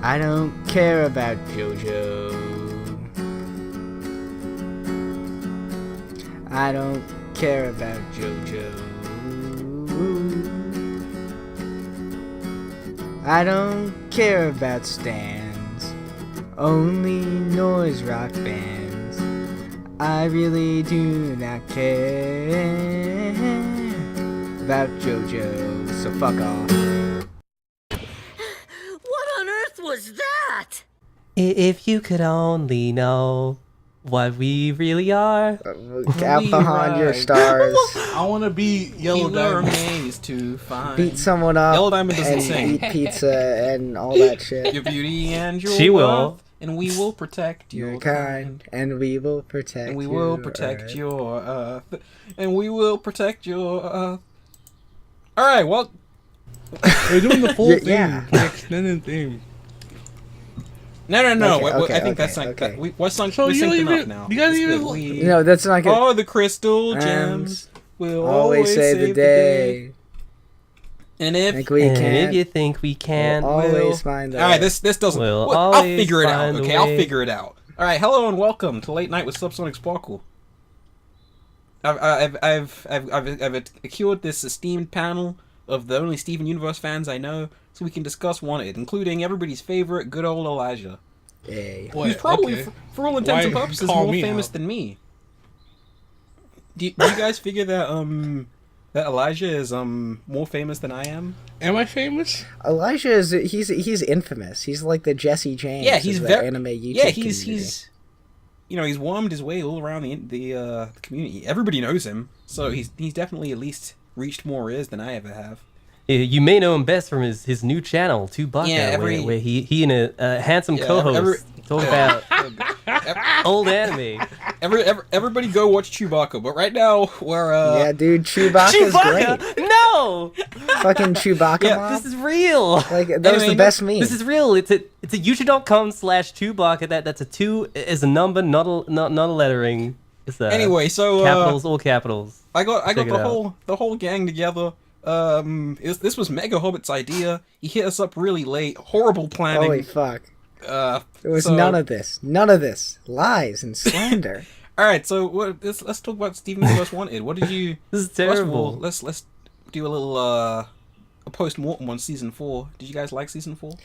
I don't care about JoJo. I don't care about JoJo. I don't care about stands, only noise rock bands. I really do not care about JoJo, so fuck off. What on earth was that? If you could only know what we really are. Out behind your stars. I want to be Yellow Diamond. Amazed to find. Beat someone up. Yellow Diamond doesn't and sing. Eat pizza and all that shit. Your beauty and your She will. wealth, and we will protect Your your kind, and we will protect. and we will your protect earth. your and we will protect your All right, well, We're doing the full thing, Yeah. the extended thing. no. Okay, I think that's okay, not. okay. What song? So we you synced don't enough even- now. you guys It's even- good. We- No, that's not good. Oh, the crystal gems will Always save the day. And if Think we And can. if you think we can't, We'll always find the all right, way. this doesn't. We'll I'll always figure it out. find a Okay, I'll way. figure it out. All right, hello and welcome to Late Night with Subsonic Sparkle. I've secured this esteemed panel of the only Steven Universe fans I know, so we can discuss Wanted, including everybody's favorite, good old Elijah, Hey. who's probably, okay. for all intents and Why purposes, call more me famous out? than me. Do you guys figure that that Elijah is more famous than I am? Am I famous? Elijah is he's infamous. He's like the Jesse James. Yeah, he's of the very anime YouTube. yeah. community. He's you know, he's wormed his way all around the community. Everybody knows him, so he's definitely at least reached more ears than I ever have. You may know him best from his new channel, Two Bucka, Yeah, where he and a handsome Yeah, co-host talk about old anime. Everybody go watch Chewbacca, but right now we're Yeah, dude, Chewbacca's great. No, Fucking Chewbacca Yeah, mob. this is real. Like that was Anyway, the best meme. This is real. It's a youtube.com/2bucka. That's a 2 is a number, not a lettering. It's anyway, so capitals, all capitals. I got Check it out. the whole gang together. This was Megahobbit's idea. He hit us up really late. Horrible planning. Holy fuck. There was so- none of this. None of this. Lies and slander. All right, so let's talk about Steven Universe Wanted. What did you? This is First of all, terrible. let's do a little a post mortem on season 4. Did you guys like season 4?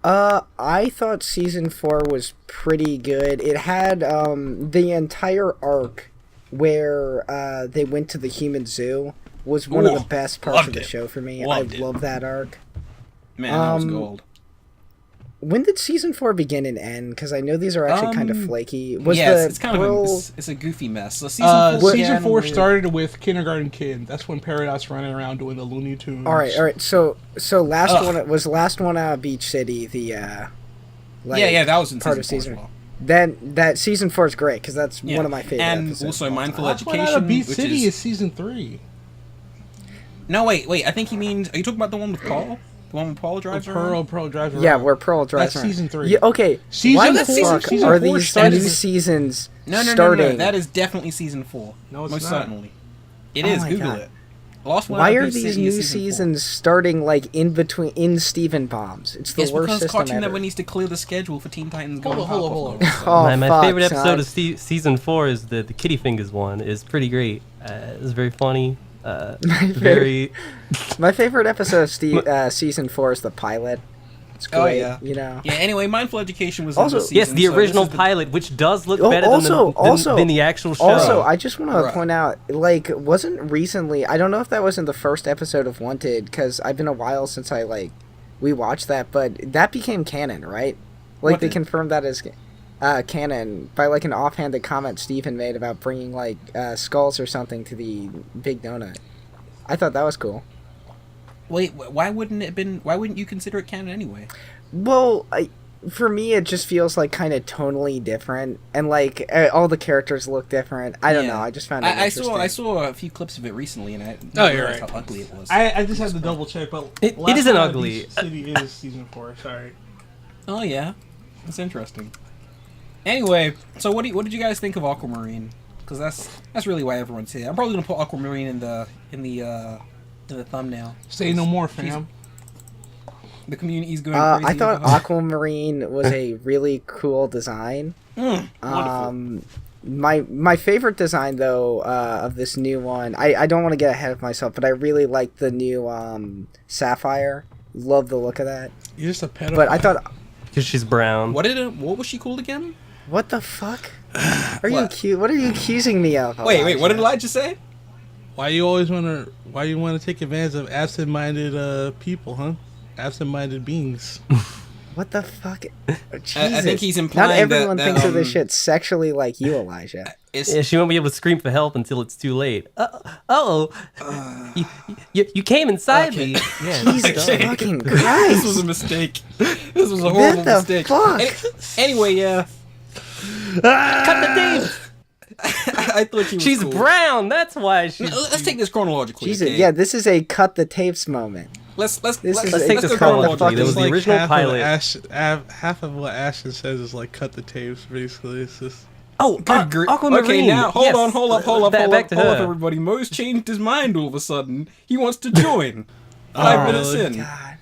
I thought season 4 was pretty good. It had the entire arc where they went to the human zoo was one of Ooh, the best parts loved of the it. show for me. Loved I it. love that arc. Man, that was gold. When did season 4 begin and end? Because I know these are actually kind of flaky. Was yeah, the it's kind Pearl... of it's a goofy mess. So season 4 Season began 4 with- started with Kindergarten Kid. That's when Paradox running around doing the Looney Tunes. All right. So last one was last one Beach City. The like, yeah, that was in part season of 4 as well. Then that season 4 is great because that's Yeah. one of my favorite and episodes. also of all Mindful time. That's when Education, out of Beat which City is- is season 3. No, wait. I think he means. Are you talking about the one with Paul? The one with Paul drives around? Pearl drives around. Yeah, where Pearl drives That's around. season 3. Yeah, okay. Season Why that's the season- fuck season are 4 these started- new seasons No. starting? That is definitely season 4. No, it's Most not. certainly. It Oh is. my Google God. it. Lost One Why Out of are Beach these City new is season 4. seasons starting like in Steven bombs? It's the It's worst because system Cartoon ever. Network needs to clear the schedule for Teen Titans Hold going on, hold on. Powerpuff Oh, my fuck, favorite episode son. of season 4 is the Kitty Fingers one. Is pretty great. It's very funny. Very. My favorite episode of season 4 is the pilot. It's great. Oh, yeah. You know. Yeah. Anyway, Mindful Education was Also- in this Yes, season, the so this original is the- pilot, which does look Oh, better than the actual show. Also, I just want to Right. point out, like, wasn't recently, I don't know if that was in the first episode of Wanted, because I've been a while since we watched that, but that became canon, right? Like, What they did? confirmed that as canon by, like, an offhanded comment Stephen made about bringing, like, skulls or something to the Big Donut. I thought that was cool. Wait, why wouldn't you consider it canon anyway? Well, for me, it just feels like kind of tonally different, and like all the characters look different. I don't know. I just found it interesting. I saw a few clips of it recently, and I didn't Oh, you're realize right. how ugly it was. I just had to double check, but It Last isn't One Out of ugly. Beach City is season 4. Sorry. Oh yeah, that's interesting. Anyway, so what did you guys think of Aquamarine? Because that's really why everyone's here. I'm probably gonna put Aquamarine in the thumbnail. Say no more, fam. The community's going crazy. I thought about. Aquamarine was a really cool design. Wonderful. My favorite design though of this new one, I don't want to get ahead of myself, but I really like the new Sapphire. Love the look of that. You're just a pedophile. But I thought, Because she's brown. What was she called again? what the fuck? Are you What? What are you accusing me of? Wait, what did Elijah? Elijah say? Why you want to take advantage of absent-minded people, huh? Absent-minded beings. What the fuck? Jesus. I think he's implying Not everyone that, thinks of this shit sexually like you, Elijah. Yeah, she won't be able to scream for help until it's too late. You came inside Okay. me. Yeah, Jesus dumb. fucking This Christ. was a mistake. This was a horrible What the mistake. fuck? Anyway, yeah. Cut the tape. I thought she was She's cool. brown. That's why she's. Let's take this chronologically. Jesus, okay? yeah, this is a cut the tapes moment. Let's This is- Let's take Let's this go chronologically. There was fucking- the original pilot. Half of what Ashton says is like cut the tapes. Basically, it's just Oh, Aquamarine. Okay, now hold Yes. on, hold up, Back to her. everybody. Mo's changed his mind all of a sudden. He wants to join. 5 minutes really? in, God.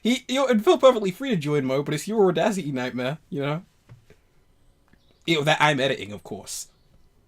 you'd feel perfectly free to join Mo, but it's your audacity nightmare, you know. That I'm editing, of course.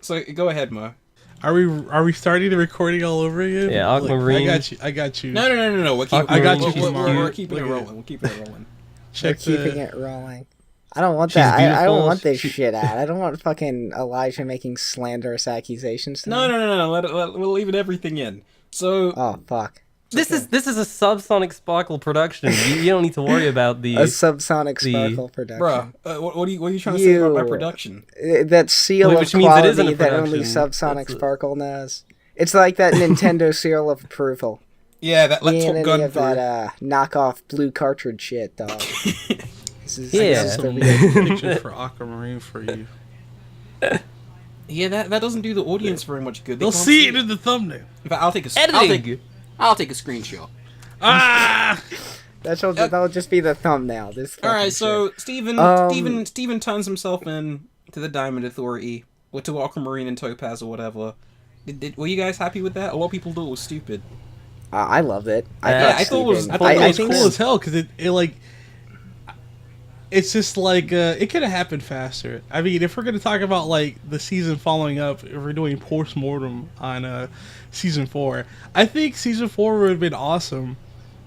So go ahead, Mo. Are we starting the recording all over again? Yeah, Look, Aquamarine. I got you. No. We're keeping, I got you, We're Smart. keeping it Look at rolling. We're keeping it rolling. We're Check keeping the. it rolling. I don't want She's that. I don't beautiful. want this She- shit out. I don't want fucking Elijah making slanderous accusations to me. No. We're leaving everything in. So Oh, fuck. This is a subsonic sparkle production. You don't need to worry about the. A subsonic the- sparkle production. bruh, what are you trying to say about my You- production? That seal Which of means it isn't quality a that only production. subsonic That's a- sparkle knows. It's like that Nintendo seal of approval. Yeah, that We let ain't Top any Gun of through. that knockoff blue cartridge shit, dog. This is Yeah. this is the Some real. pictures for Aquamarine for you. Yeah, that doesn't do the audience very much good. They They'll can't see it in the thumbnail. In fact, I'll take a Editing. I'll take a screenshot. Ah! That'll just be the thumbnail. This. All right, fucking so shit. Steven turns himself in to the Diamond Authority, or to Aquamarine and Topaz or whatever. Were you guys happy with that? A lot of people thought it was stupid. I loved it. I thought it was- Steven- I thought it It was was think cool that- as hell because it like. It's just like it could have happened faster. I mean, if we're gonna talk about like the season following up, if we're doing post mortem on season 4, I think season 4 would have been awesome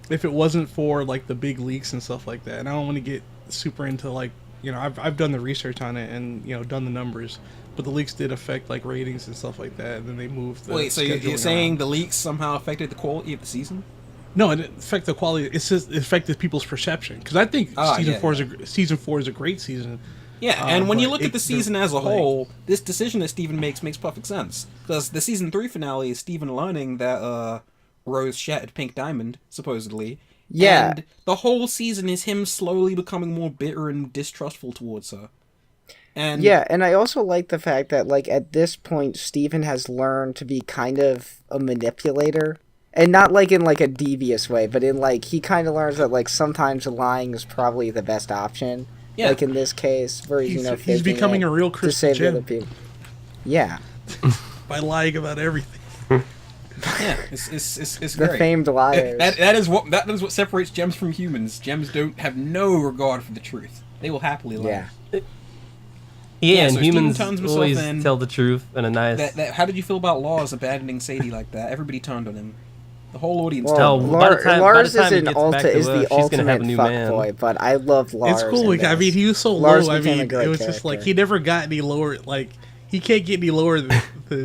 if it wasn't for like the big leaks and stuff like that. And I don't want to get super into like I've done the research on it and done the numbers, but the leaks did affect like ratings and stuff like that. And then they moved. The Wait, so you're scheduling saying around. the leaks somehow affected the quality of the season? No, it didn't affect the quality. It's just it affected people's perception. Because I think season four is a great season. Yeah, and when you but look at the season as a like- whole, this decision that Steven makes perfect sense. Because the season 3 finale is Steven learning that Rose shattered Pink Diamond, supposedly. Yeah. And the whole season is him slowly becoming more bitter and distrustful towards her. And Yeah, and I also like the fact that, like, at this point, Steven has learned to be kind of a manipulator. And not, like, in, like, a devious way, but in, like, he kind of learns that, like, sometimes lying is probably the best option. Yeah. Like, in this case, where he's, He's faking becoming it a real to Christian save the other Gem people. Yeah. by lying about everything. yeah, it's The great. famed liars. That is what separates gems from humans. Gems don't have no regard for the truth. They will happily lie. Yeah. Yeah, and so Steven humans turns himself always in. tell the truth in a nice. How did you feel about Lars abandoning Sadie like that? Everybody turned on him. The whole audience Well, turned on him. by the time- Lars by the time he is, gets back to is her, the she's gonna ultimate have a new man. fuckboy, but I love Lars. It's cool. in Like, I this. mean, he was so Lars low. I became a mean, great it was just like character. he never got any lower. Like, he can't get any lower than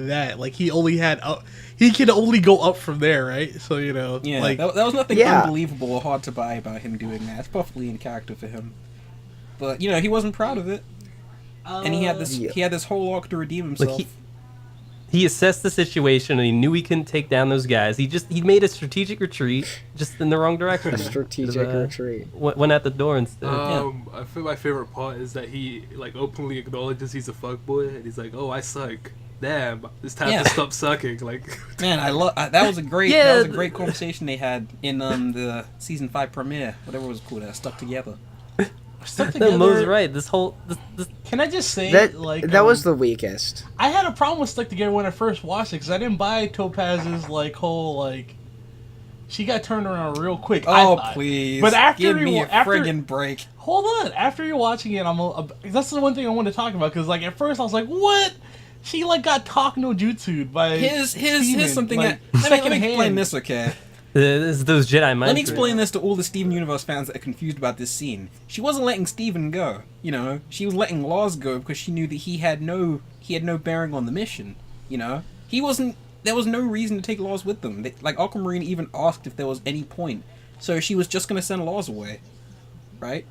that. Like, he only had up. He can only go up from there, right? So Yeah, like that was nothing Yeah. unbelievable or hard to buy about him doing that. It's perfectly in character for him. But he wasn't proud of it, and he had Yeah. this whole arc to redeem himself. He assessed the situation and he knew he couldn't take down those guys. He made a strategic retreat, just in the wrong direction. Strategic retreat. Went out the door instead. Yeah. I feel my favorite part is that he like openly acknowledges he's a fuckboy and he's like, "Oh, I suck. Damn, it's time Yeah. to stop sucking." Like, Man, that was a great Yeah, that was a great conversation they had in the season 5 premiere, whatever it was called, Stuck Together. stuck No, Mo's together. right. This Can I just say That like that was the weakest. I had a problem with Stuck Together when I first watched it because I didn't buy Topaz's like whole like She got turned around real quick. Oh, please. But after give me a after, friggin' break. Hold on. After you're watching it, that's the one thing I want to talk about, because like at first I was like, what? She like got talk no jutsu'd by Here's something like, that let me explain secondhand. this, okay? It's those Jedi mind Let me tricks. explain this to all the Steven Universe fans that are confused about this scene. She wasn't letting Steven go, you know. She was letting Lars go because she knew that he had no bearing on the mission, you know. There was no reason to take Lars with them. Like Aquamarine even asked if there was any point, so she was just gonna send Lars away, right?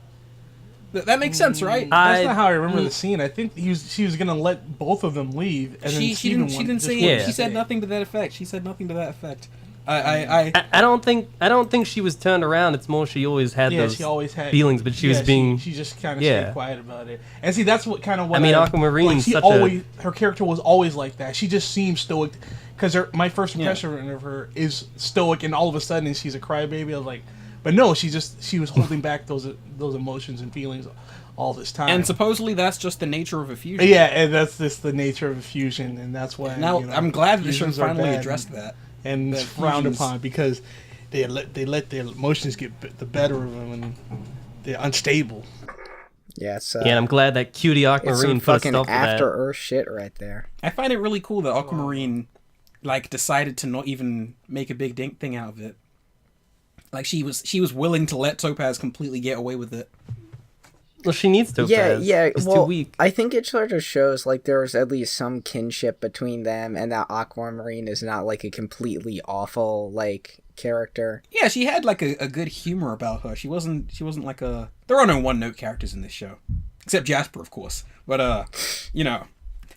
That makes sense, right? That's not how I remember the scene. I think she was gonna let both of them leave, and then She didn't say Yeah. it. She said nothing to that effect. She said nothing to that effect. I don't think she was turned around. It's more she always had those she always had feelings, but she was being. She just kind of Yeah. stayed quiet about it. And see, that's what kind of what I mean, Aquamarine's such a. her character was always like that. She just seemed stoic, because my first impression of her is stoic, and all of a sudden she's a crybaby. I was like, but no, she was holding back those emotions and feelings all this time. And supposedly that's just the nature of a fusion. Yeah, and that's just the nature of a fusion, and that's why. Now I'm glad that the show fusions are finally bad addressed that. and that it's frowned fusions- upon, because they let their emotions get the better of them, and they're unstable. Yeah, it's, Yeah, and I'm glad that cutie it's Aquamarine some put a fucking stop to that. After Earth shit right there. I find it really cool that Aquamarine, like, decided to not even make a big thing out of it. Like, she was willing to let Topaz completely get away with it. Well, she needs to. Yeah. It's Well, too weak. I think it sort of shows like there's at least some kinship between them, and that Aquamarine is not like a completely awful like character. Yeah, she had like a good humor about her. She wasn't like a. There are no one-note characters in this show, except Jasper, of course. But you know,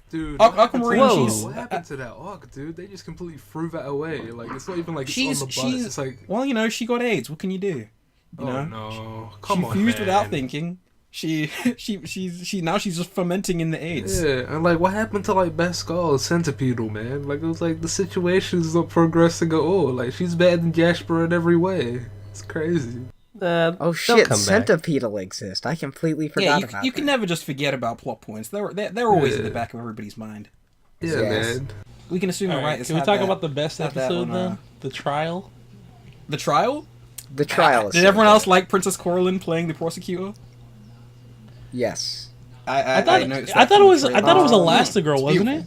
Dude, Aquamarine, what happened to that arc, dude? They just completely threw that away. Like, it's not even like it's on the bus. It's like, well, you know, she got AIDS. What can you do? You oh know? no, come on, She fused man. without thinking. She's now she's just fermenting in the AIDS. Yeah, and like, what happened to like Pascal, Centipedal, man? Like, it was like the situation's not progressing at all. Like, she's better than Jasper in every way. It's crazy. Oh they'll shit, come back. Centipedal exist. I completely forgot about you can that. never just forget about plot points. They're always in the back of everybody's mind. Yeah, Yes. man. We can assume the All right, writers can we had talk that- about the best had that episode on, then? The trial. The trial. The trial is Did so everyone good. else like Princess Coraline playing the prosecutor? Yes. I thought noticed I that thought it from was the I thought it was trailer. Elastigirl, It's wasn't it?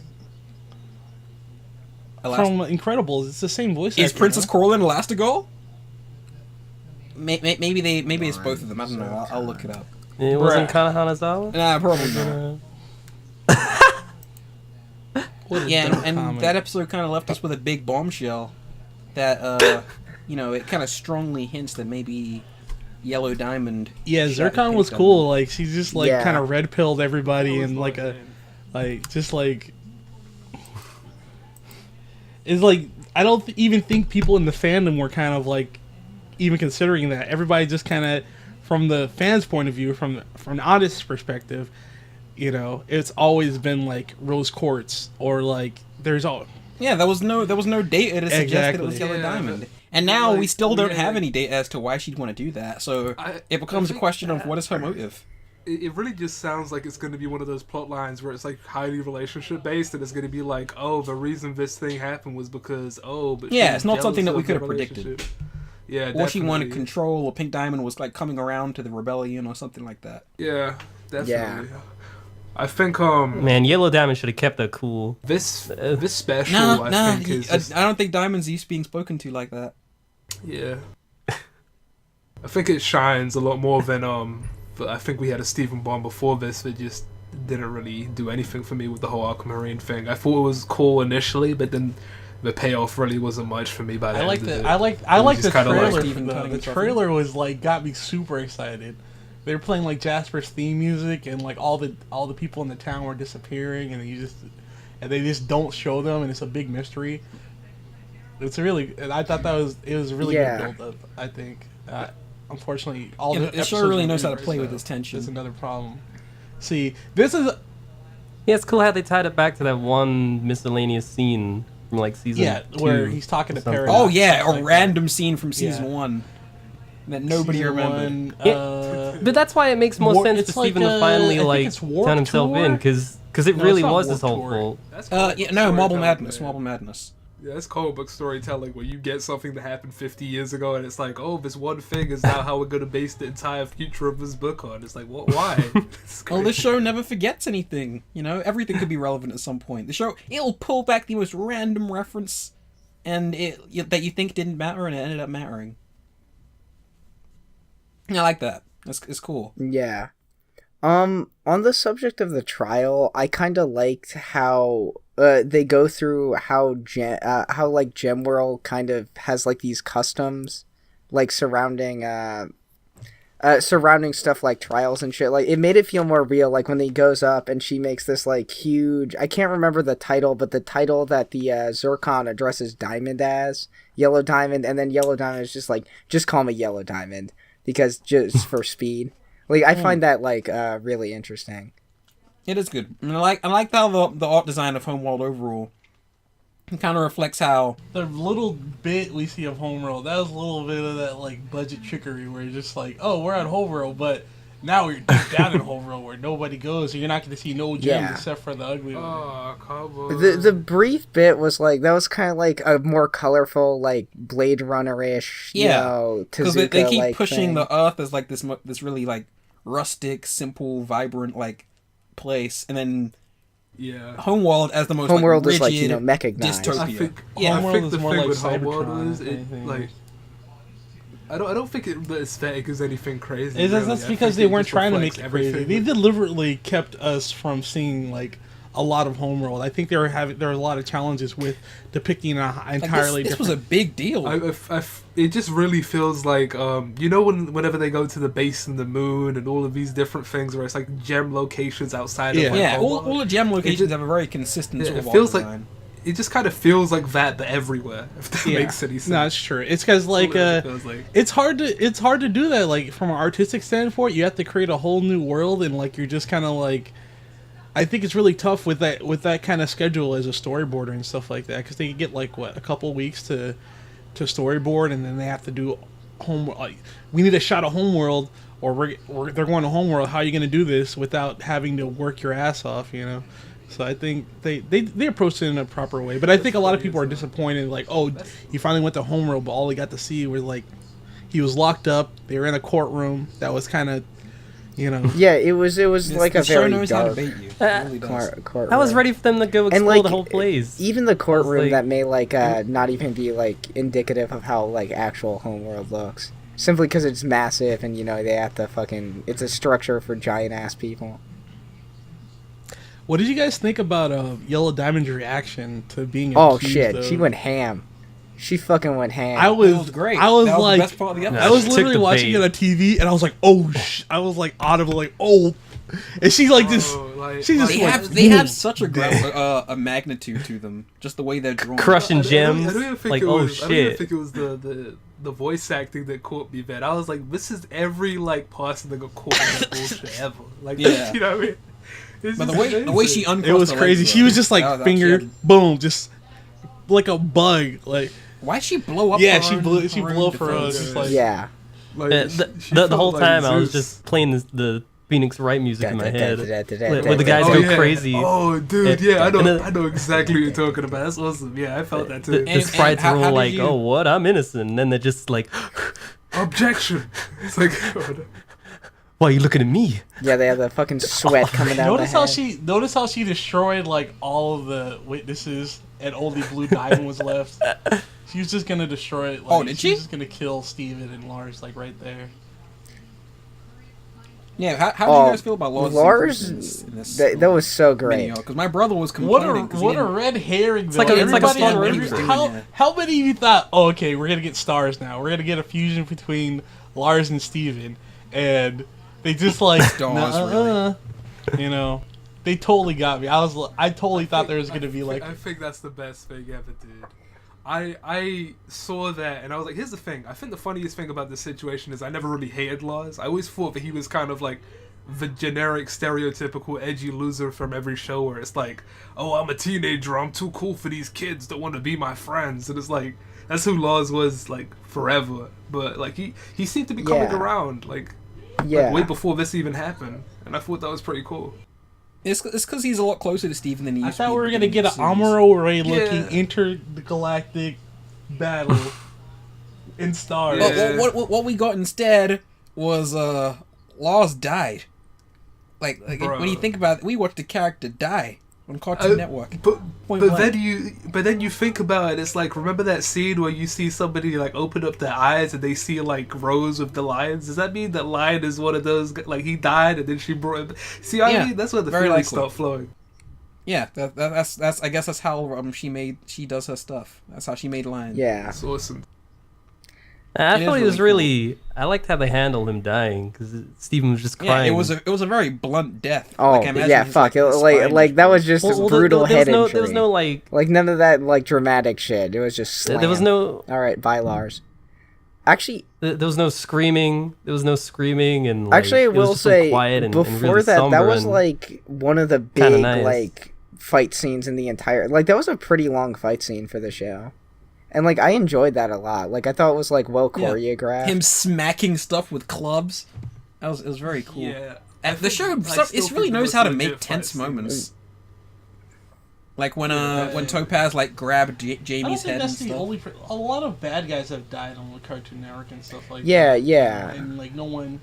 beautiful. From Incredibles, it's the same voice. Is actor, Princess huh? Coraline Elastigirl? Maybe it's both of them. I don't know. I'll look it up. It wasn't Bruh. Kana Hanazawa? Nah, probably not. What a Yeah, dumb and comment. that episode kind of left us with a big bombshell that, you know, it kind of strongly hints that maybe Yellow Diamond. Yeah, shot at Zircon Pink was Diamond. cool. Like she just like Yeah. kind of red pilled everybody That was and like a insane. like just like it's like I don't even think people in the fandom were kind of like even considering that. Everybody just kind of from the fans' point of view, from an artist's perspective, you know, it's always been like rose quartz or like there's all. Yeah, there was no data to suggest that it was Exactly. Yellow Yeah, Diamond. but, And now like, we still don't yeah. have any data as to why she'd want to do that. So I it becomes a think question of what is her motive. It really just sounds like it's going to be one of those plot lines where it's like highly relationship based, and it's going to be like, oh, the reason this thing happened was because but Yeah, she was it's not something jealous that we of could the have predicted. relationship. Yeah, Or she wanted definitely. control, or Pink Diamond was like coming around to the rebellion or something like that. Yeah, definitely. Yeah. I think Man, Yellow Diamond should have kept her cool. this special Nah, I think is just, I don't think Diamond's used to being spoken to like that. yeah. I think it shines a lot more than but I think we had a Stephen Bond before this that just didn't really do anything for me with the whole Aquamarine thing. I thought it was cool initially, but then the payoff really wasn't much for me by the I end like of the it. I like It was the just kinda like trailer. Stephen for cutting the himself trailer was like got me super excited. They were playing like Jasper's theme music, and like all the people in the town were disappearing, and they just don't show them, and it's a big mystery. It's really, and I thought it was a really Yeah. good build up. I think. Unfortunately, all Yeah, the the show episodes really were knows how to reversed, play with though. its tension. That's another problem. See, this is Yeah, it's cool how they tied it back to that one miscellaneous scene from like season 2. where he's talking to something. Paradox. Oh yeah, stuff a like random scene from Yeah. season 1 that nobody Season remembered. one, But that's why it makes more War- sense it's for like, Steven to finally I think like it's Warped turn himself Tour? in because it No, really it's not was his Warped whole Tour. fault. That's Yeah, no, Marble storytelling, Madness, man. Marble Madness. Yeah, it's comic book storytelling where you get something that happened 50 years ago and it's like, oh, this one thing is now how we're going to base the entire future of this book on. It's like, what? Why? Well, this show never forgets anything. You know, everything could be relevant at some point. The show, it'll pull back the most random reference and that you think didn't matter and it ended up mattering. I like that. It's cool. Yeah. On the subject of the trial, I kind of liked how they go through how Gemworld kind of has like these customs, like surrounding stuff like trials and shit. Like it made it feel more real. Like when he goes up and she makes this like huge, I can't remember the title, but the title that the Zircon addresses Diamond as Yellow Diamond, and then Yellow Diamond is just like, just call me Yellow Diamond because just for speed. Like I find that like really interesting. It is good. I like how the art design of Homeworld overall kind of reflects how the little bit we see of Homeworld, that was a little bit of that like budget trickery where you're just like, oh, we're at Homeworld, but now we're deep down in Homeworld where nobody goes, so you're not going to see no gems except for the ugly one. Oh, come on. The brief bit was like, that was kind of like a more colorful, like Blade Runner-ish, you know, because they keep like, pushing thing. the Earth as like this really like rustic, simple, vibrant like place, and then Homeworld as the most Homeworld like, is like, you know, mechanized. I think the thing with Homeworld was I don't think the aesthetic is anything crazy. That's because they weren't trying to make it crazy. They deliberately kept us from seeing like a lot of Homeworld. I think there were a lot of challenges with depicting an entirely this was a big deal. It just really feels like you know whenever they go to the base and the moon and all of these different things where it's like gem locations outside of all the gem locations have a very consistent sort of it feels art like design. It just kind of feels like that, but everywhere. If that makes any sense. No, it's true. It's because like it's hard to do that. Like from an artistic standpoint, you have to create a whole new world, and like you're just kind of like. I think it's really tough with that kind of schedule as a storyboarder and stuff like that, because they get like a couple weeks to storyboard, and then they have to do like we need a shot of Homeworld, or they're going to Homeworld. How are you going to do this without having to work your ass off? You know. So I think they approached it in a proper way, but I think a lot of people are disappointed. Like, oh, he finally went to Homeworld, but all he got to see was like he was locked up. They were in a courtroom. That was kind of. You know. Yeah, it was like a very dark courtroom. I was ready for them to go explore the whole place. Even the courtroom that may like not even be like indicative of how like actual Homeworld looks. Simply because it's massive and you know they have to fucking. It's a structure for giant ass people. What did you guys think about Yellow Diamond's reaction to being? Oh accused shit! Of... She went ham. She fucking went ham. That was great. I was that was like, the best part of the episode. I was literally watching it on TV, and I was like, oh, I was like audibly like, oh, and she's like this. She's just they have such a magnitude to them, just the way they're drawn. Crushing gems. I don't even think like, it was, oh shit! I don't even think it was the voice acting that caught me, man. I was like, this is every like person that got caught in that bullshit ever. Like, you know what I mean? But the way she uncrossed it was crazy. She was just like finger, boom, just like a bug, like. Why'd she blow up? Yeah, she blew up for us. Like, yeah. Like, the whole time I was just playing the Phoenix Wright music in my head, where the guys go crazy. Oh, dude, yeah, I know exactly what you're talking about. That's awesome. Yeah, I felt that too. The sprites are all like, "Oh, what? I'm innocent," and then they're just like, "Objection!" It's like, why are you looking at me? Yeah, they have the fucking sweat coming down. Notice how she destroyed like all of the witnesses, and only Blue Diamond was left. She was just gonna destroy it. Like, did she she? was just gonna kill Steven and Lars, like right there. Yeah, how do you guys feel about Lars? That was so great. Because my brother was complaining. What a red herring! It's like a fun red. How many of you thought, oh, okay, we're gonna get stars now. We're gonna get a fusion between Lars and Steven, and they just like stars, really. You know. They totally got me. I totally thought there was gonna be like. I think that's the best thing ever did. I saw that and I was like, here's the thing. I think the funniest thing about this situation is I never really hated Lars. I always thought that he was kind of like the generic, stereotypical, edgy loser from every show where it's like, oh, I'm a teenager, I'm too cool for these kids that want to be my friends. And it's like, that's who Lars was like forever. But like he seemed to be coming around like way before this even happened. And I thought that was pretty cool. It's because he's a lot closer to Steven than he I used to be. thought we were in gonna the get an series. Amuro Ray looking Yeah. intergalactic battle in stars. But Yeah. what we got instead was Laws died. Like Bro. when you think about it, we watched the character die on Cartoon Network. But Point but blank. then you think about it. It's like, remember that scene where you see somebody like open up their eyes and they see like rows of the lions? Does that mean that Lion is one of those, like he died and then she brought him? See, I mean, that's where the very feelings likely. start flowing. Yeah, that's I guess that's how she does her stuff. That's how she made Lion. Yeah. That's awesome. I It thought is he was really really. I liked how they handled him dying because Steven was just Yeah, crying. it was a very blunt death. Oh, Like, I imagine yeah, his, fuck. his It, spine like that was just Well, brutal there head was no, injury. there was no like. Like, none of that, like, dramatic shit. It was just slam. There was no. Alright, bye, Lars. Actually, There was no screaming. There was no screaming, and like, actually, I it was will just so say, quiet and before really that somber was, and- like, one of the Kinda big, nice. like, fight scenes in the entire... Like, that was a pretty long fight scene for the show. And, like, I enjoyed that a lot. Like, I thought it was, like, well choreographed. him smacking stuff with clubs. It was very cool. Yeah, And the show, I still it really think the knows most how to legit make tense fight scene moments. is- Like when Topaz like grabbed I don't Jamie's think head and that's the stuff. only. A lot of bad guys have died on the Cartoon Network and stuff like Yeah, that. yeah. And like no one.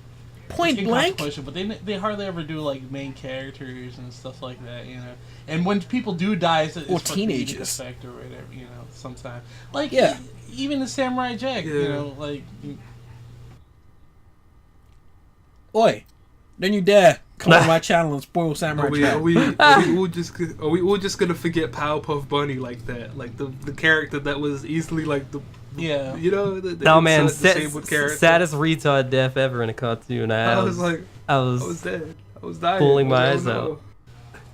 Point it's blank. inconsequential, but they hardly ever do like main characters and stuff like that, you know. And when people do die, it's Or for comedic teenagers. effect or whatever, you know. Sometimes, like Yeah. even the Samurai Jack, you Yeah. know, like Oi, don't you dare come on my channel and spoil Samurai Are we, Jack. are, we, are we all just gonna forget Powerpuff Bunny like that? Like the character that was easily like the yeah. you know the No man, disabled character. saddest retard death ever in a cartoon. I was like, I I was was dead. I was dying. pulling I my was eyes like, oh, out.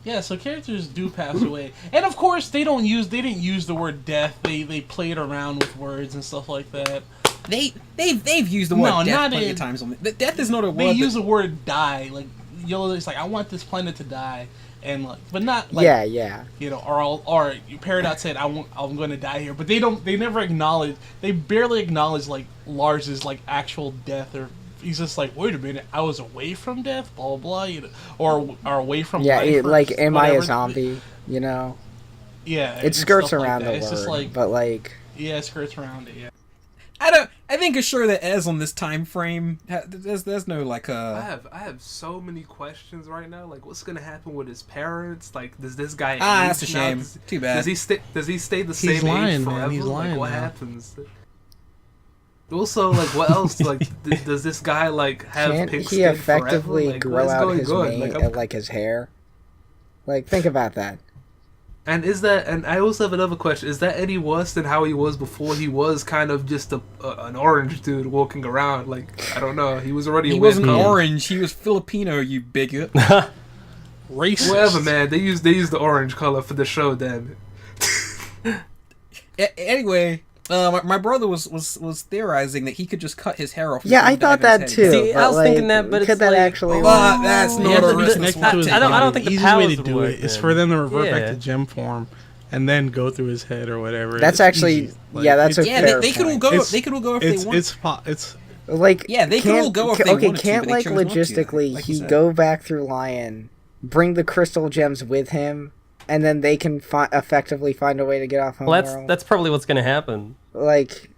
Yeah, so characters do pass away, and of course they didn't use the word death. They played around with words and stuff like that. They've used the word No, death not plenty in- of times on the death is not a word. They use that- the word die, like it's like I want this planet to die, and like, but not like yeah. you know, or Peridot said I'm going to die here, but they never acknowledge, they barely acknowledge like Lars's like actual death, or he's just like, wait a minute, I was away from death, blah blah, blah, you know, or away from Yeah, life, or like, am I a whatever. zombie? You know? Yeah, It and skirts stuff like around that. the It's word, just like but, like... yeah, it skirts around it. Yeah. I think a show that airs on this time frame, there's no like I have so many questions right now. Like, what's gonna happen with his parents? Like, does this guy? that's a age now? shame. Too bad. Does he stay the same lying, age man. forever? He's Like, lying what now. happens? Also, like, what else? Like, does this guy like have Can't pink he skin effectively forever? Like, grow what is out going his on? mane, Like, I'm- like his hair? Like, think about that. And is that? And I also have another question: is that any worse than how he was before? He was kind of just an orange dude walking around. Like, I don't know. He was already. he a weird wasn't color. orange. He was Filipino. You bigot. Racist. Whatever, man. They use the orange color for the show. Damn it. Anyway, my brother was theorizing that he could just cut his hair off. and Yeah, I dive thought in his that head. too. See, I but, was like, thinking that, but could it's that like- actually But that's not Yeah, a but risk. connected that's to his hot I don't take. think the easiest way powers to would do work it is then. for them to revert Yeah. back to gem form and then go through his head or whatever. That's It's actually... easy. Like, yeah, that's a Yeah, fair they could all point. go. It's- They could all go if they want. It's Like, Yeah, they could all go if they okay, wanted to, can't but they like chose not to, logistically like you he said. go back through Lion, bring the crystal gems with him, and then they can effectively find a way to get off Well, Homeworld? that's probably what's gonna happen. Like,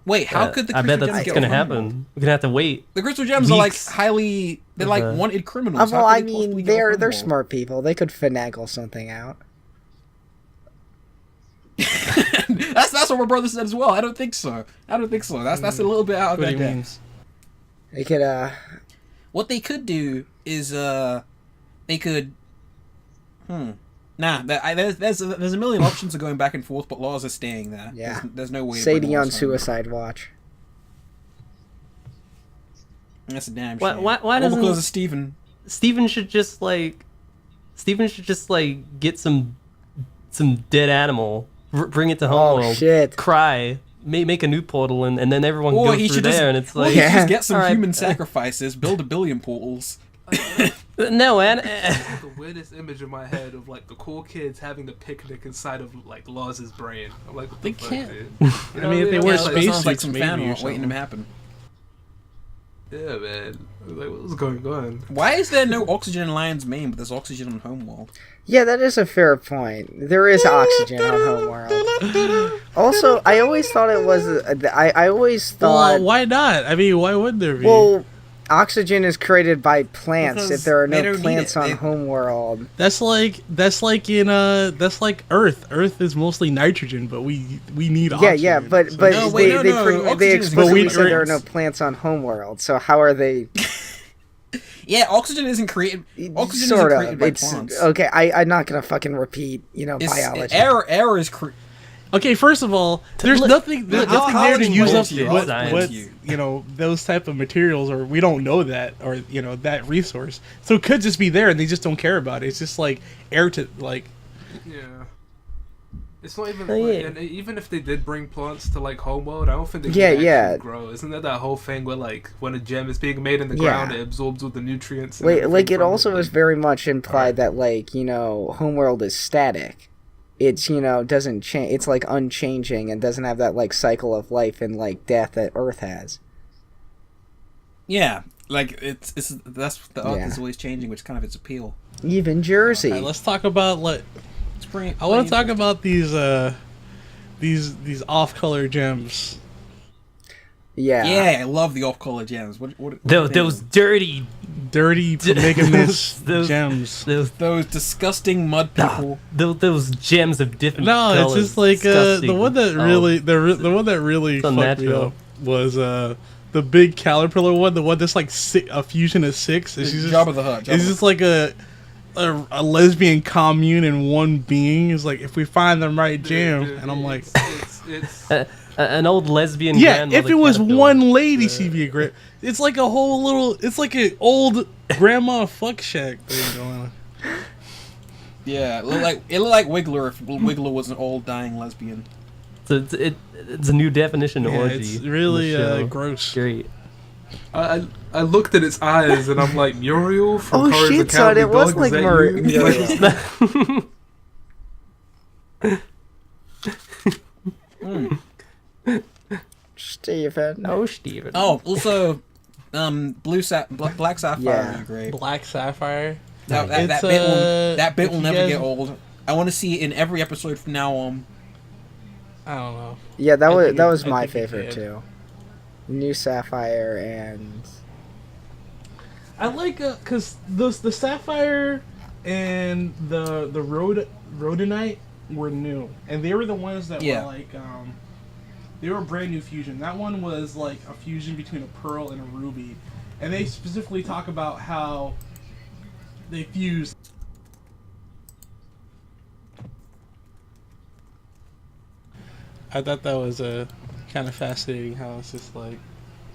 Wait, how could the I bet crystal that's gems get gonna off Homeworld? happen. We're gonna have to wait. The crystal gems are like Weeks highly. They're of, like uh, wanted criminals. well, How I could they possibly mean, get off they're Homeworld? smart people. They could finagle something out. That's what my brother said as well. I don't think so. That's a little bit out of What their do you mean? depths. They could, What they could do is they could. Nah, there's a million options of going back and forth, but laws are staying there. Yeah. There's no way. to Sadie bring on laws home. Suicide Watch. That's a damn Why- shame. why All doesn't- because of Steven. Steven should just get some dead animal, bring it to Homeworld, shit. cry, make a new portal, and then everyone Or goes he through should there, just, and it's or like he should Yeah. just get some Alright. human sacrifices, build a billion portals. no, man. The weirdest image in my head of like the cool kids having the picnic inside of like Laws's brain. I'm like, what the They fuck, can't. dude? I mean, if they Yeah, wear it's like- That space sounds like suits, some maybe, fan or art waiting to something. happen. Yeah, man. Like, what's going on? Why is there no oxygen in Lion's Mane, but there's oxygen on Homeworld? Yeah, that is a fair point. There is oxygen on Homeworld. Also, I always thought it was. I always thought. Well, why not? I mean, why would there be? Well, oxygen is created by plants. Because If there are they no don't need plants it. on They- Homeworld, that's like Earth. Earth is mostly nitrogen, but we need yeah, oxygen. yeah, but So- No, wait, no, no, they oxygen is explicitly created said by there are no plants. plants on Homeworld. So how are they? Yeah, oxygen isn't created. Oxygen Sort isn't created of. by It's plants. okay. I'm not gonna fucking repeat. Biology. Air is Okay, first of all, there's Look- nothing look, nothing I'll there to use explain up to you. what I'll explain to you. those type of materials, or we don't know that, or that resource. So it could just be there, and they just don't care about it. It's just like air to like. Yeah. It's not even, Oh, yeah. and even if they did bring plants to like Homeworld, I don't think they can Yeah, actually yeah. grow. Isn't that whole thing where like when a gem is being made in the Yeah. ground, it absorbs all the nutrients? and Like everything it from also is like- very much implied that Homeworld is static. It's doesn't change. It's like unchanging and doesn't have that like cycle of life and like death that Earth has. Yeah, like that's the Earth Yeah. is always changing, which is kind of its appeal. Even Jersey. Alright, let's talk about It's pretty, I want to pretty talk about these off-color gems. Yeah. Yeah, I love the off-color gems. What Those dirty, Dirty polygamous Those- gems. those disgusting mud people. those gems of different No, colors. it's just like the Disgusting. one that Oh. really the one that really It's fucked me unnatural. up was the big caterpillar one, the one that's like a fusion of six. It's just, Jabba the Hutt. it's just like a lesbian commune in one being. It's like if we find the right jam, Dude, and I'm like, it's An old lesbian. yeah, grandmother if it was caterpillar. one lady, she'd be a great. It's like a whole little. It's like an old grandma fuck shack thing going on. Yeah, it looked like Wiggler if Wiggler was an old dying lesbian. So it's a new definition of Yeah, orgy. it's in the really show. gross. Great. I looked at its eyes and I'm like, Muriel from Oh, Courage shit, son, Academy it was Dog, like is that Muriel. you? Stephen. No, Steven. Oh, also, Black Sapphire Yeah. is great. Black Sapphire. That It's, bit if will you never guys- get old. I want to see it in every episode from now on. I don't know. Yeah, that I was think that it- was I my think it favorite did. too. New Sapphire and I like because the Sapphire and the Rhodonite were new, and they were the ones that Yeah. were like they were a brand new fusion. That one was like a fusion between a pearl and a ruby, and they specifically talk about how they fused. I thought that was kind of fascinating. How it's just like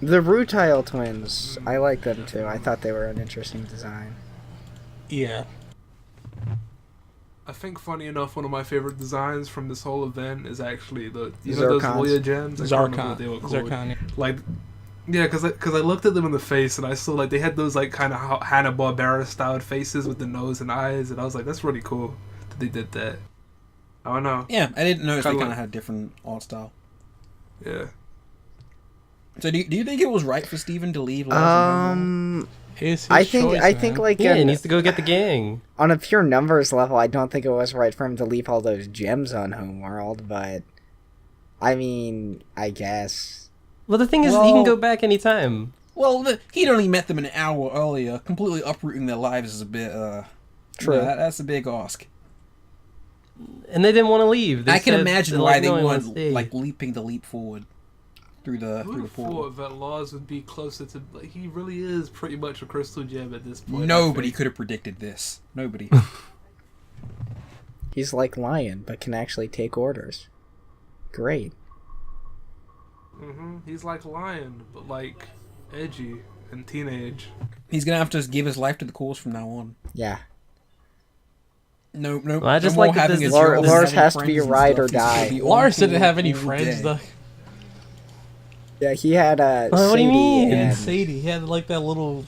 the Rutile twins. I like them too. I thought they were an interesting design. yeah. I think, funny enough, one of my favorite designs from this whole event is actually those Voya gems. I can't remember what they were called. Zircon. Like, yeah, because I looked at them in the face and I saw like they had those like kind of Hanna-Barbera styled faces with the nose and eyes, and I was like, that's really cool that they did that. I don't know. Yeah, I didn't notice they Kinda kind of like- had different art style. Yeah. So do you think it was right for Steven to leave? Lars and Homeworld? It's his I think choice, I think man. like Yeah, he an- needs to go get the gang. on a pure numbers level, I don't think it was right for him to leave all those gems on Homeworld, but I mean, I guess. Well, the thing is, he Well- can go back anytime. Well, he'd only met them an hour earlier. Completely uprooting their lives is a bit. True. you know, that's a big ask. And they didn't want to leave. They I can said, imagine like, why they no, I wanna weren't stay. like leaping the leap forward through the Who would have portal. thought that Lars would be closer to? Like, he really is pretty much a crystal gem at this point. I Nobody think. could have predicted this. Nobody. He's like Lion, but can actually take orders. Great. He's like Lion, but like edgy and teenage. He's gonna have to give his life to the cause from now on. Yeah. No. Well, I just no more like that having this- his Lars job and having has to be friends and ride stuff. or He's gonna die. be all Lars didn't cool have any all friends day. though. Yeah, he had what do you Sadie mean? and And Sadie, he had like that little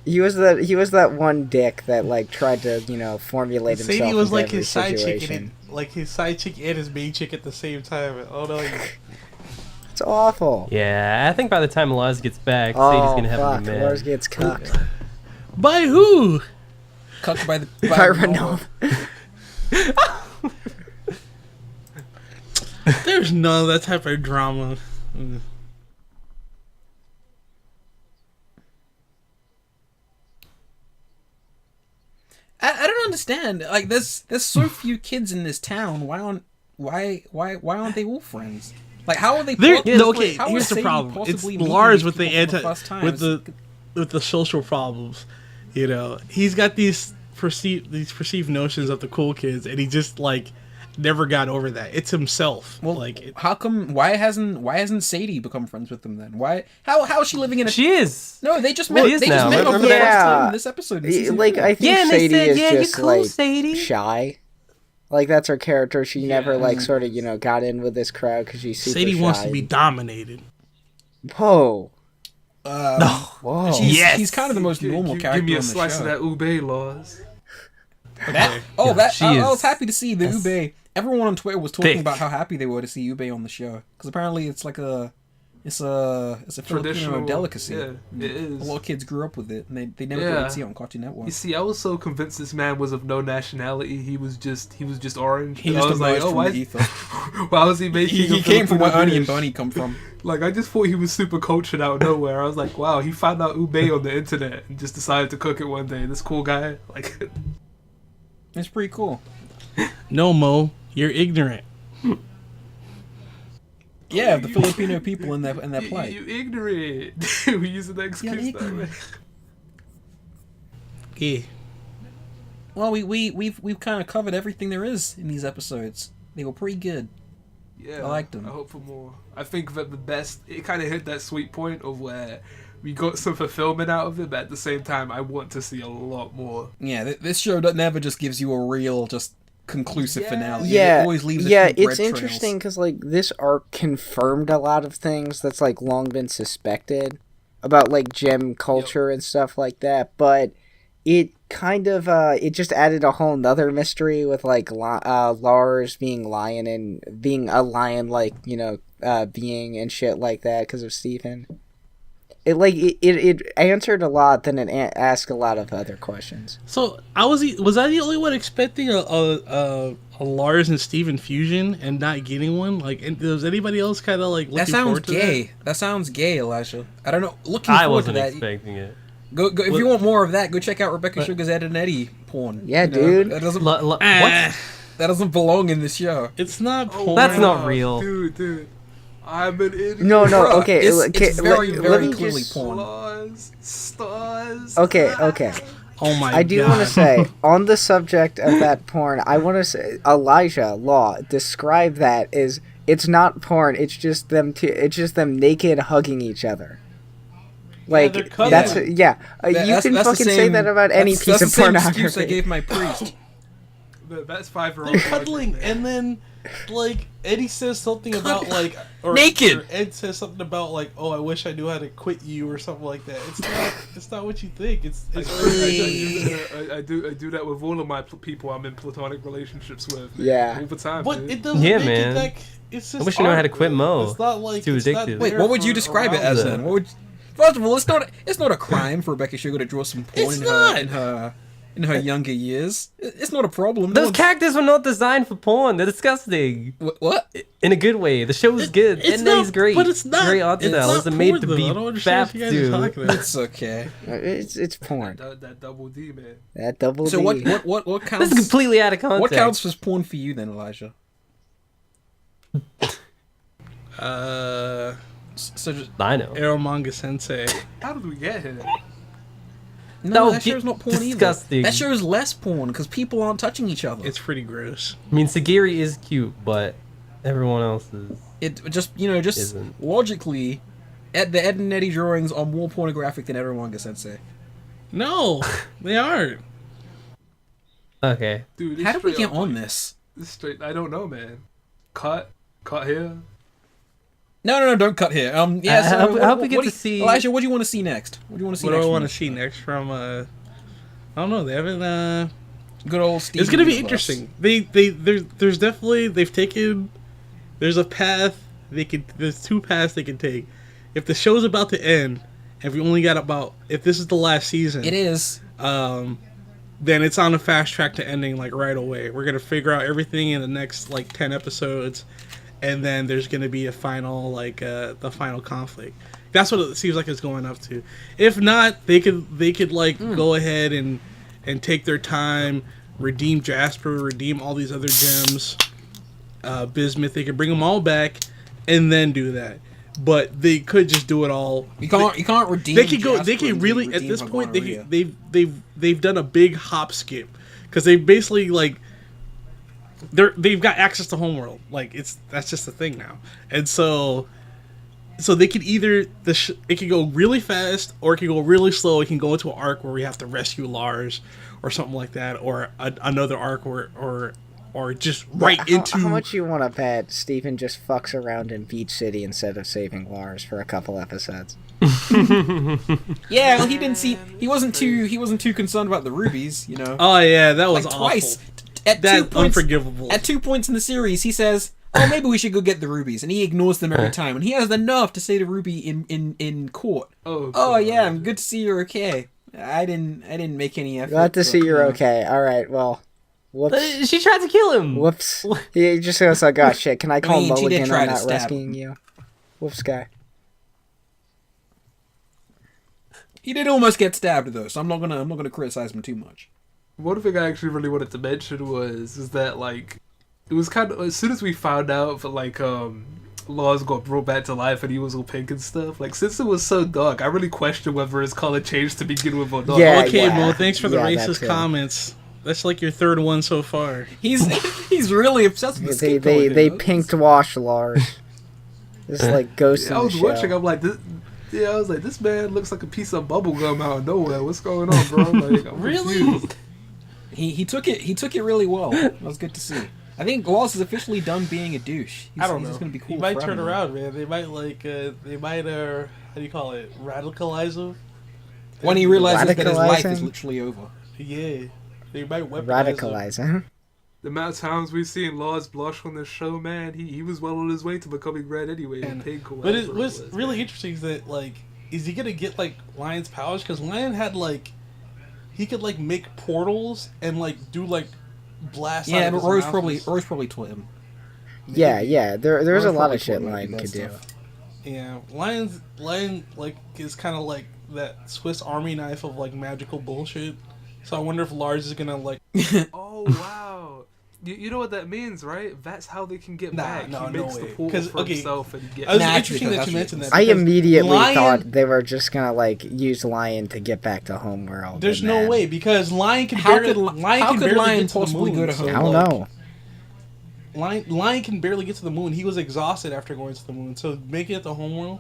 he was that one dick that like tried to formulate himself. Sadie was into like every his side chick situation. and his side chick and his main chick at the same time. Oh no, It's awful. Yeah, I think by the time Lars gets back, Oh, Sadie's gonna have fuck. a new man. Lars gets cucked. By who? Cucked by the By Ronaldo. Ronaldo. There's none of that type of drama. I don't understand. Like, there's so few kids in this town. Why aren't they all friends? Like, how are they? Okay, how here's is the Sadie problem. It's possibly meeting Lars these with the people for first time? with the social problems. You know, he's got these perceived notions of the cool kids, and he just like never got over that. It's himself. Well, like, how come? Why hasn't Sadie become friends with them then? Why? How is she living in a? She is. No, they just She met. is They now. just met for the Yeah. first time in this episode. in season Like, 4. I think Yeah, and they Sadie said, is "Yeah, you're just cool, like Sadie." shy. Like, that's her character. She never like sort of got in with this crowd because she's super Sadie shy. wants to be dominated. Whoa. Whoa. He's kind of the most normal character Give me a on the slice show. of that ube, Laws. She I was is- happy to see the Ube. Everyone on Twitter was talking thick. about how happy they were to see Ube on the show because apparently it's a Filipino Traditional delicacy. Yeah, it is. A lot of kids grew up with it, and they never got Yeah. to see it on Cartoon Network. You see, I was so convinced this man was of no nationality. He was just orange. He And just I was like, emerged oh, from why? the ether. Why was he making? He a came from where Filipino Ernie and dish? Bernie come from. Like, I just thought he was super cultured out of nowhere. I was like, wow, he found out ube on the internet and just decided to cook it one day. This cool guy, like, It's pretty cool. No, Mo, you're ignorant. Yeah, the Filipino people in their you, plight. you ignorant. We using that excuse now, ignorant. man. Yeah. Well, we've kind of covered everything there is in these episodes. They were pretty good. Yeah, I liked them. I hope for more. I think that it kind of hit that sweet point of where we got some fulfillment out of it, but at the same time, I want to see a lot more. Yeah, this show never just gives you a real, just conclusive finale. Yeah, It always leaves a yeah. few It's bread interesting trails. because like this arc confirmed a lot of things that's like long been suspected about like gem culture and stuff like that, but it kind of it just added a whole nother mystery with like Lars being lion and being a lion like being and shit like that because of Steven. It answered a lot, then it asked a lot of other questions. So was I the only one expecting a Lars and Steven fusion and not getting one? Like, and was anybody else kind of like looking That sounds forward to gay. That sounds gay, Elijah. I don't know. Looking I forward to wasn't that. expecting it. Go if you want more of that, go check out Rebecca Sugar's Ed and Eddy porn. Yeah, You know, dude. That doesn't What? that? that doesn't belong in this show. It's not porn. That's not real. Dude. I'm an idiot. No, Bruh, okay. it's very, let very me clearly just- porn. Stars. Okay. Oh my god. I do want to say, on the subject of that porn, I want to say, Elijah Law, describe that as it's not porn. It's just them. It's just them naked hugging each other. Like they're cuddling. that's you That's can the fucking say same- that about any that's piece the of same excuse I pornography. gave my priest. That's 5-year-old. They're cuddling, and then like Eddie says something about like Naked. or Ed says something about like, oh, I wish I knew how to quit you or something like that. It's not what you think. It's I do that with all of my people I'm in platonic relationships with. Man. Yeah. All the time. but dude. it doesn't Yeah, make man. it like it's just I wish I knew how to art, quit man. Mo. It's not like Too it's not addictive. Wait, there what would you for describe it arousal. as then? What would? First of all, it's not a crime for Rebecca Sugar to draw some porn It's in not. her younger years. It's not a problem. No Those one's- characters were not designed for porn. They're disgusting. What? In a good way. The show is good. It's And not, he's great. but it's not. Great art It's style. not It's made porn, to though. be I don't understand fapped what you guys are to. talking about. It's okay. It's porn. that double D, man. That double So D. what counts? This is completely out of context. What counts as porn for you then, Elijah? So just, I know. Eromanga-sensei. How did we get here? no, No, that show's not porn disgusting. either. That show is less porn because people aren't touching each other. It's pretty gross. I mean, Sagiri is cute, but everyone else is. It just Isn't. logically, the Ed and Eddy drawings are more pornographic than Eromanga-sensei. No, they aren't. Okay. Dude, it's How did we straight get up- on this? It's straight. I don't know, man. Cut here. No, don't cut here. Yeah. I So hope- what, I hope we what get do to you- see- Elijah, what do you want to see next? What do you want to see What do next? I from want to this? see next from? I don't know. They haven't. Good old Steve. It's gonna be Universe. interesting. There's definitely they've taken. There's a path There's two paths they can take. If the show's about to end, if we only got if this is the last season, It is. then it's on a fast track to ending like right away. We're gonna figure out everything in the next like 10 episodes, and then there's gonna be a final the final conflict. That's what it seems like it's going up to. If not, they could like go ahead and take their time, redeem Jasper, redeem all these other gems, Bismuth. They could bring them all back, and then do that. But they could just do it all. You can't redeem. They could go. Jasper They can and really redeem at this her point. gonorrhea. They've done a big hop skip because they basically like they've got access to Homeworld. Like that's just the thing now, and so they could either it can go really fast or it can go really slow. It can go into an arc where we have to rescue Lars or something like that, or another arc or just into. How much you want to bet Steven just fucks around in Beach City instead of saving Lars for a couple episodes? Yeah, well, he wasn't too concerned about the rubies, you know. Oh yeah, that was Like awful. twice. At That's 2 points, unforgivable. At 2 points in the series, he says, "Oh, maybe we should go get the rubies," and he ignores them every time. And he has the nerve to say to Ruby in court, "Oh yeah, I'm good to see you're okay. I didn't make any effort." Glad to but, see you're you know." okay. All right, well, whoops. She tried to kill him. Whoops. He just goes like, oh shit, can I call mean, she did Mulligan try on to not stab rescuing you? Whoops, guy. He did almost get stabbed though, so I'm not gonna criticize him too much. One thing I actually really wanted to mention is that like it was kind of as soon as we found out that like Lars got brought back to life and he was all pink and stuff. Like since it was so dark, I really questioned whether his color changed to begin with or not. Yeah, Okay, yeah. Mo, thanks for the Yeah, racist that's comments. That's like your third one so far. He's really obsessed with the skin color. They dude. pinked wash Lars. This is like Ghost in I the was Shell. watching. I'm like, I was like, this man looks like a piece of bubble gum out of nowhere. What's going on, bro? Like, I'm Really? confused. He took it really well. That was good to see. I think Lars is officially done being a douche. I don't know. He's just gonna be cool. He might forever turn now. around, man. They might how do you call it? Radicalize him. When he realizes that his life Radicalize is him? literally over. Yeah, they might weaponize him. Radicalizing. The amount of times we've seen Lars blush on this show, man, he was well on his way to becoming red anyway. And pink or But whatever what's it was, really man. interesting is that like, is he gonna get like Lion's powers? Because Lion had like, he could like make portals and like do like blasts. Yeah, out but of his mouth. Rose probably taught him. Yeah. There's Lars a lot probably of shit taught him Lion that could do. stuff. Yeah, Lion like is kind of like that Swiss Army knife of like magical bullshit. So I wonder if Lars is gonna like. Oh wow! You know what that means, right? That's how they can get Nah, back. no, he no makes the way. portal 'Cause, for okay, himself and get. It was Naturally, interesting that that's you mentioned that. I because immediately Lion- thought they were just gonna like use Lion to get back to Homeworld. There's and no then- way because Lion can How barely. could Lion Lion get to the possibly moon, go to so, I home? don't like, know. Lion can barely get to the moon. He was exhausted after going to the moon. So making it to Homeworld.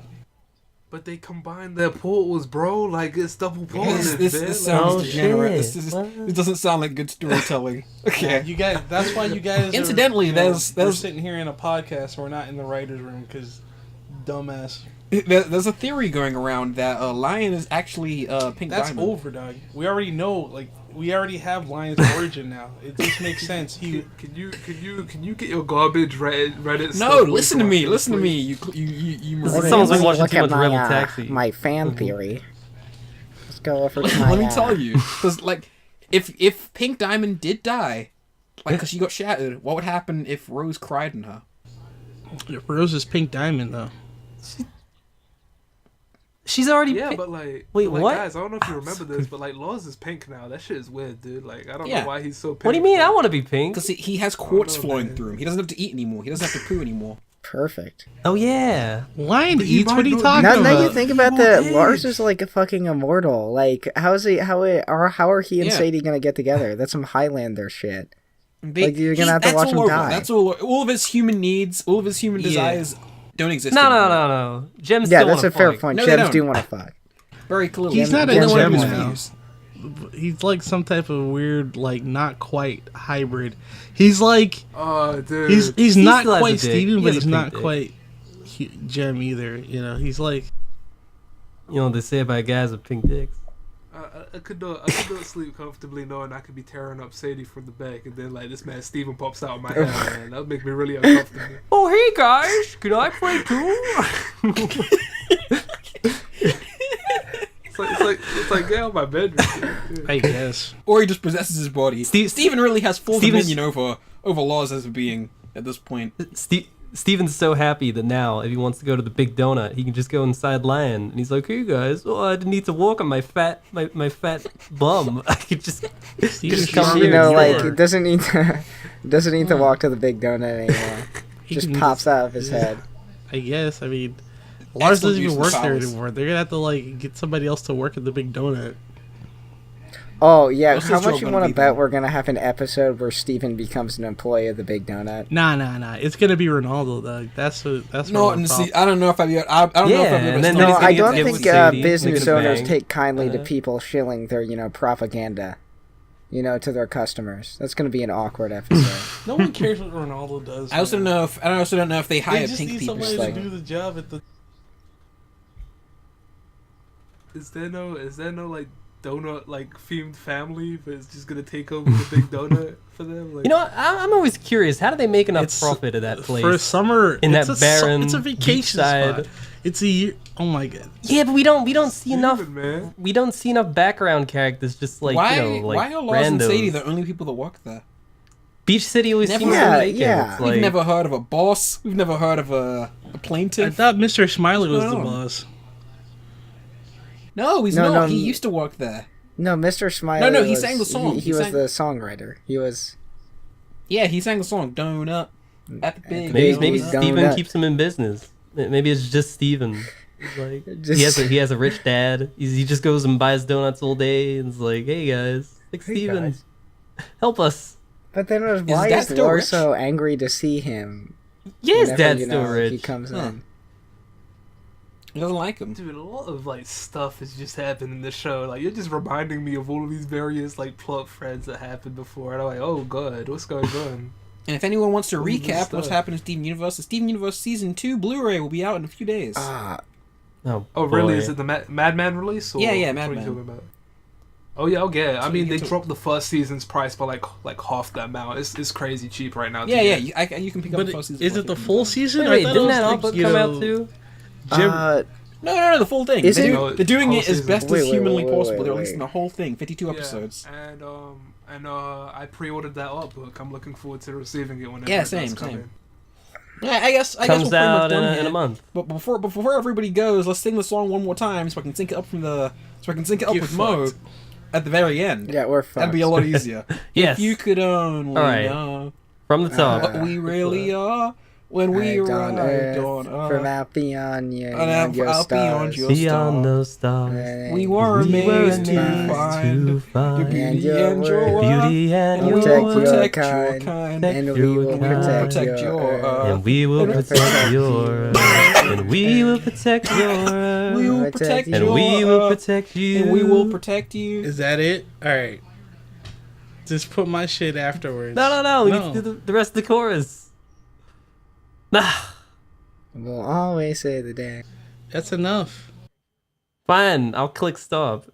But they combined their portals, bro. Like it's double portal. This sounds Oh, degenerate. shit. This doesn't sound like good storytelling. Okay. You guys. That's why you guys. Incidentally, are, we're there's sitting here in a podcast. We're not in the writers' room because dumbass. There's a theory going around that Lion is actually Pink That's Diamond. over, dog. We already know. Like we already have Lion's origin now. It just makes sense. He. Can you get your garbage Reddit? No, listen to me. Listen to me. You Someone's Marines. been watching Look too at much Rebel my, Taxi. my fan theory. Let's go over to my, Let me tell you, because like, if Pink Diamond did die, like, because she got shattered, what would happen if Rose cried in her? Rose is Pink Diamond though. She's already. Yeah, but like, Wait, like, what? guys? I don't know if you remember this, but like, Lars is pink now. That shit is weird, dude. Like, I don't Yeah. know why he's so pink. What do you mean? I want to be pink. Because he has quartz know, flowing man. through him. He doesn't have to eat anymore. He doesn't have to poo anymore. Perfect. Oh yeah. Lion But you eats. might What are you not- talking Now about? you think about He that, won't Lars age. is like a fucking immortal. Like, how are he and Yeah. Sadie gonna get together? That's some Highlander shit. They- Like, you're gonna have to that's watch all him over. die. That's all of his human needs, all of his human Yeah. desires don't exist No, anymore. no. Gems Yeah, still that's a wanna fair fight. point. No, they Gems don't. do want to fuck. Very clearly. He's not They a don't wanna gem do his now. views. He's like some type of weird, like not quite hybrid. He's like Oh, dude. he's He not still has quite a dick. Steven, He but has a he's pink not dick. quite Gem either. You know, he's like You know what they say about guys with pink dicks. not sleep comfortably knowing I could be tearing up Sadie from the back, and then like this man Steven pops out of my head, man. That would make me really uncomfortable. Oh, hey guys, can I play too? It's like get out of my bedroom. I guess. Or he just possesses his body. Steven really has full dominion over Laws as a being at this point. Steven's so happy that now, if he wants to go to the Big Donut, he can just go inside Lion, and he's like, "Hey guys, I didn't need to walk on my fat bum. I could just come here." You know, and like sit." it doesn't need to walk to the Big Donut anymore. Just pops out of his head. I guess. I mean, Lars doesn't even work there powers. anymore. They're gonna have to like get somebody else to work at the Big Donut. Oh yeah, What's how this much joke you gonna want to be bet then? we're gonna have an episode where Steven becomes an employee of the Big Donut? Nah. It's gonna be Ronaldo though. That's No, what and see, I don't know if I don't know if I've ever and then No, he's gonna I get don't to get think with Sadie, business make it a owners bang. take kindly to people shilling their propaganda, to their customers. That's gonna be an awkward episode. No one cares what Ronaldo does. I also don't know if they they hire just pink need people. somebody like- to do the job at the. Is there no like donut like themed family, but it's just gonna take over the Big Donut for them? Like, You know, I'm always curious. How do they make enough It's- profit of that place? For summer, in it's that a barren it's a vacation beachside- spot. It's a year. Oh my god. Yeah, but we don't see Steven, enough. man. We don't see enough background characters. Just like Why like are Lars and randos. Sadie the only people that work there? Beach City always Never- seems Yeah, to make yeah. it. It's We've like, never heard of a boss. We've never heard of a I plaintiff. thought Mr. Smiley was What's the going on? boss. No, he's No, not. no, He used to work there. No, Mr. Smiley. No, he was- sang the song. He He was sang- the songwriter. He was. Yeah, he sang the song "Donut" at the big. maybe Donut. Steven keeps him in business. Maybe it's just Steven. He's like Just- he has a rich dad. He just goes and buys donuts all day and is like, "Hey guys, like Hey, Steven, guys." help us." But then why dad is still Lars rich? so angry to see him? Yeah, his whenever, dad's still He rich. comes Huh. in. He doesn't like him. Dude, a lot of like stuff has just happened in this show. Like you're just reminding me of all of these various like plot threads that happened before, and I'm like, oh god, what's going on? And if anyone wants to Ooh, good recap what's stuff. happened in Steven Universe, the Steven Universe Season 2 Blu-ray will be out in a few days. Ah, Oh, Oh really? boy. Is it the Madman release? Or Yeah, what are you Madman. talking about? Oh yeah, I'll get it. I So mean, you they get to- dropped the first season's price by like half the amount. It's crazy cheap right now. to yeah, get. you can pick up But the first season. is for it the $15. full season? Wait, I thought didn't it that was album like, you come know, out too? uh, No, the full thing. Is they're, it? doing, they're doing Whole it as season. best Wait, as wait, humanly wait, wait, possible. wait, They're wait. releasing the whole thing, 52 Yeah, episodes. and I pre-ordered that art book. I'm looking forward to receiving it whenever Yeah, it does same, come same. in. Yeah, I guess we're Comes pretty much out done in here. a month. But before everybody goes, let's sing the song one more time so I can sync it up Get with Mo fucked. at the very end. yeah, we're fucked. That'd be a lot easier. Yes. If you could only All right. know From the top. what we really are when we Arrived on arrived Earth on from Earth. out beyond your, And your out beyond stars. your Beyond star. those stars, We were we were amazed to amazed find to your find beauty your and your worth. worth. beauty and And we your protect will your worth. protect your kind. kind. And Protect we will your protect, kind. your Your Earth. And we will And protect your and we will protect your We will Protect protect you. and your we will Earth, protect you and we will protect you. Is that it? All right. Just put my shit afterwards. No. We need to do the rest of the chorus. Nah. We'll always say the day. That's enough. Fine. I'll click stop.